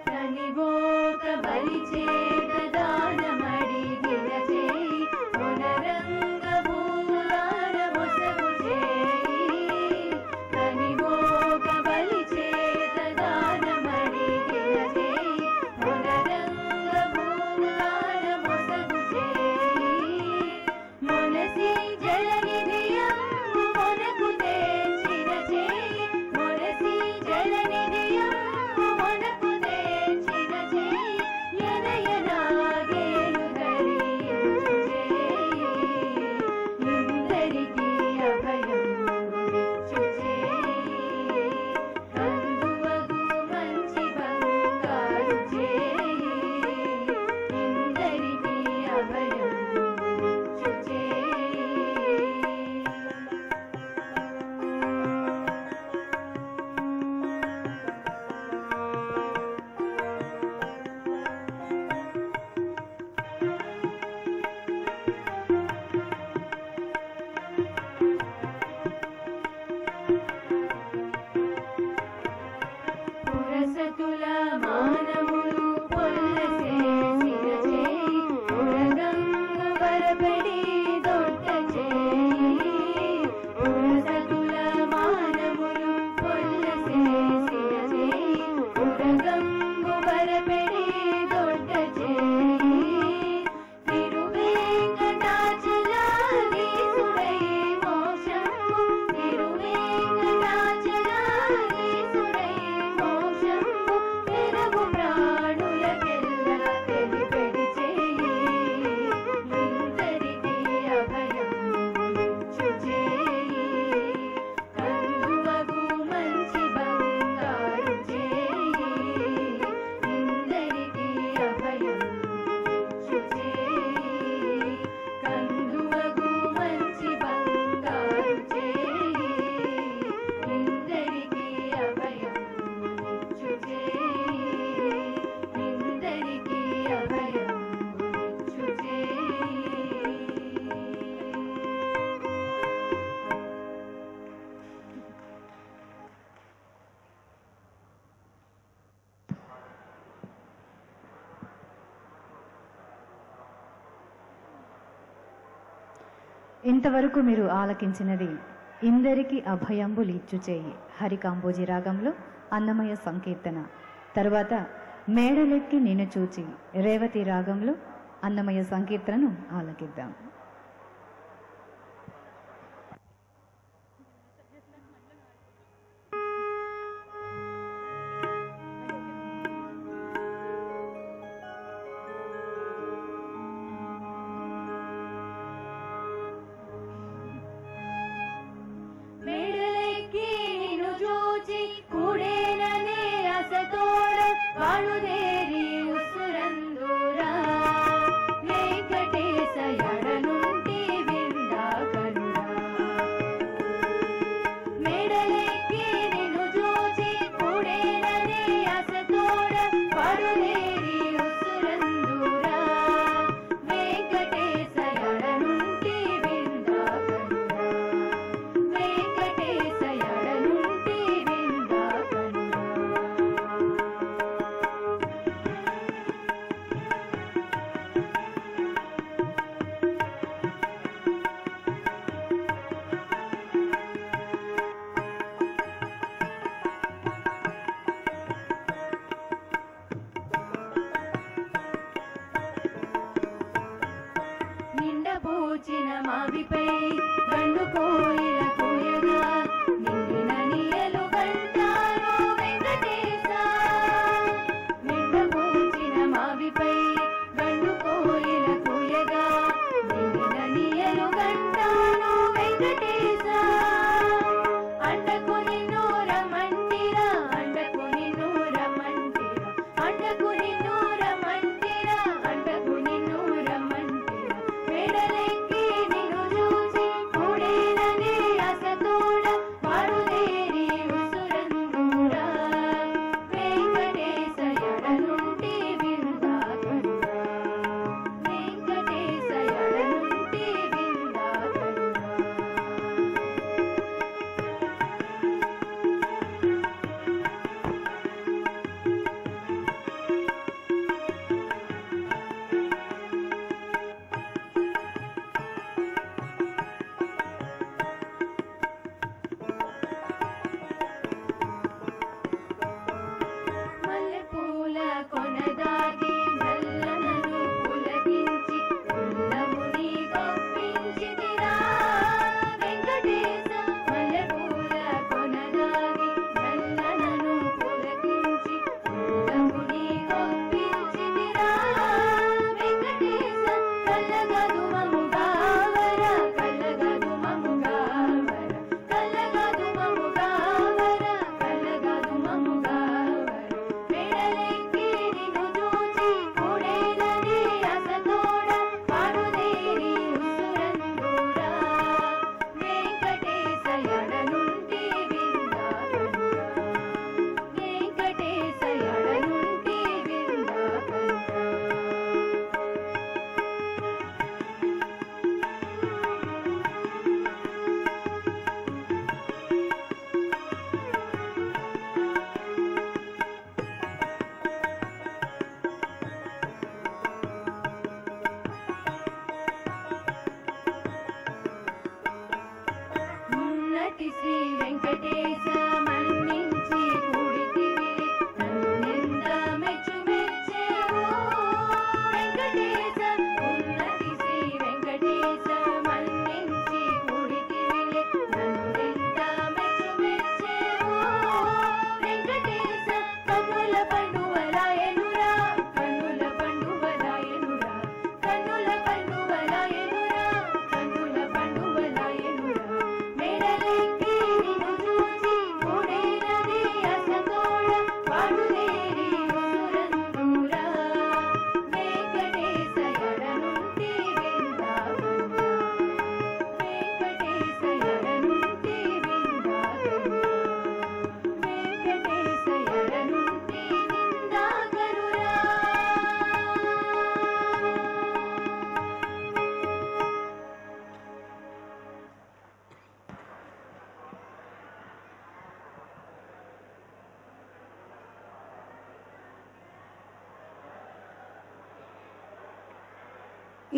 తనివోక బలిచేత దానమడిగిన చేయి మొనరంగ భూదాన మొసగు చేయి తనివోక బలిచేత దానమడిగిన చేయి మొనరంగ భూదాన మొసగు చేయి మొనసి జలనిధియంబు మొనకు తెచ్చిన చేయి మొనసి జలనిధియంబు మొనకు తెచ్చిన చేయి ఎనయనాగేలు ఇంతవరకు మీరు ఆలకించినది ఇందరికి అభయంబులిచ్చు చేయి హరికాంబోజి రాగంలో అన్నమయ్య సంకీర్తన. తరువాత మేడలెక్కి నిన్ను చూచి రేవతి రాగంలో అన్నమయ్య సంకీర్తనను ఆలకిద్దాం.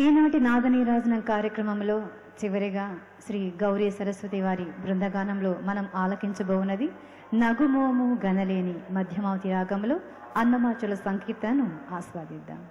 ఈనాటి నాదనీరాజనం కార్యక్రమంలో చివరిగా శ్రీ గౌరీ సరస్వతి వారి బృందగానంలో మనం ఆలకించబోవున్నది నగుమోము గనలేని మధ్యమావతి రాగంలో అన్నమాచుల సంకీర్తనను ఆస్వాదిద్దాం.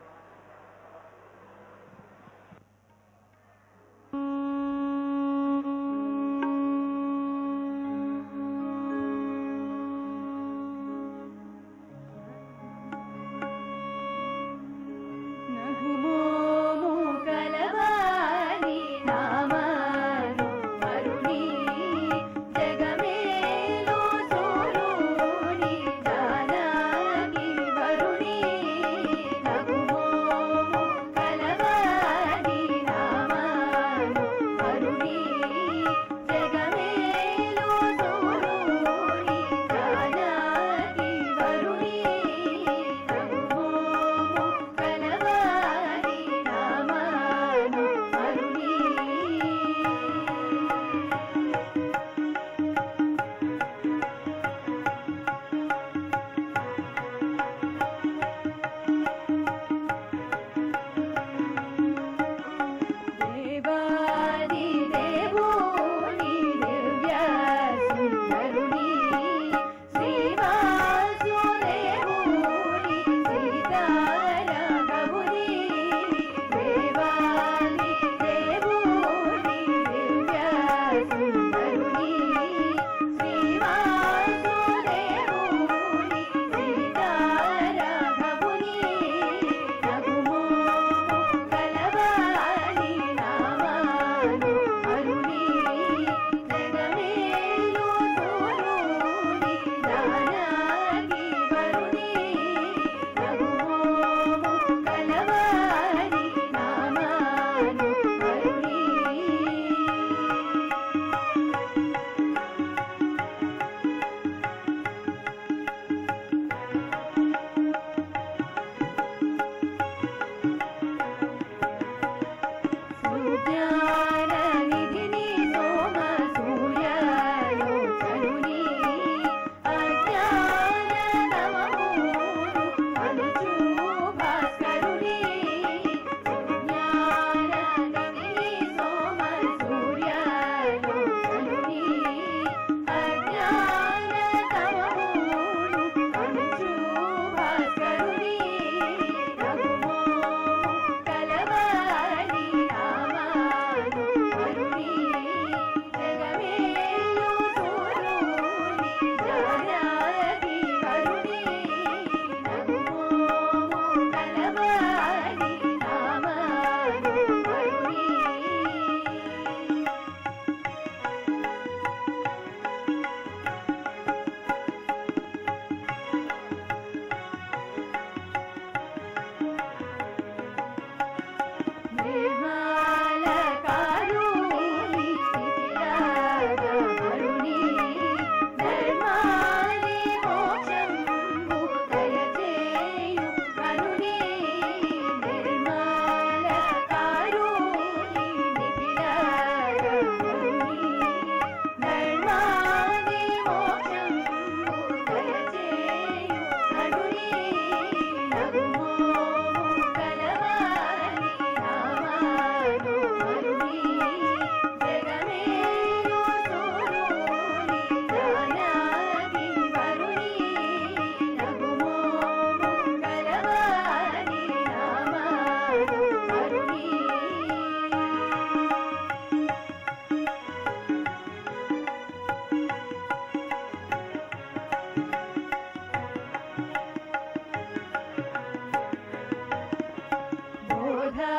Hare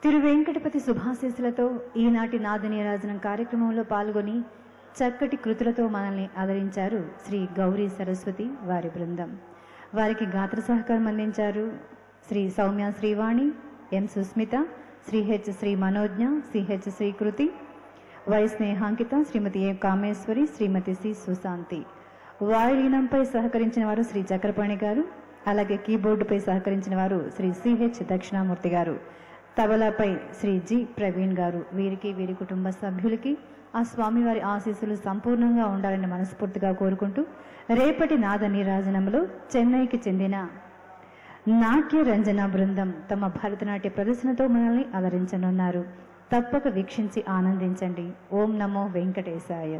తిరువెంకటపతి శుభాశీస్సులతో ఈనాటి నాదనీరాజనం కార్యక్రమంలో పాల్గొని చక్కటి కృతులతో మనల్ని ఆదరించారు శ్రీ గౌరీ సరస్వతి వారి బృందం. వారికి గాత్ర సహకారం అందించారు Sri Sowmya Srivani, M Susmitha, Sri H Sri Manogna, CH Srikruthi, Y Snehankitha, Srimathi A Kameswari, Srimathi C Sushanthi. వాయులీనంపై సహకరించిన వారు శ్రీ చక్రపాణి గారు, అలాగే కీబోర్డుపై సహకరించిన వారు శ్రీ సిహెచ్ దక్షిణామూర్తి గారు, తబలాపై శ్రీ జి ప్రవీణ్ గారు. వీరికి వీరి కుటుంబ సభ్యులకి ఆ స్వామివారి ఆశీస్సులు సంపూర్ణంగా ఉండాలని మనస్ఫూర్తిగా కోరుకుంటూ రేపటి నాద నీరాజనంలో చెన్నైకి చెందిన నాట్య రంజన బృందం తమ భరతనాట్య ప్రదర్శనతో మనల్ని అలరించనున్నారు. తప్పక వీక్షించి ఆనందించండి. ఓం నమో వెంకటేశాయ.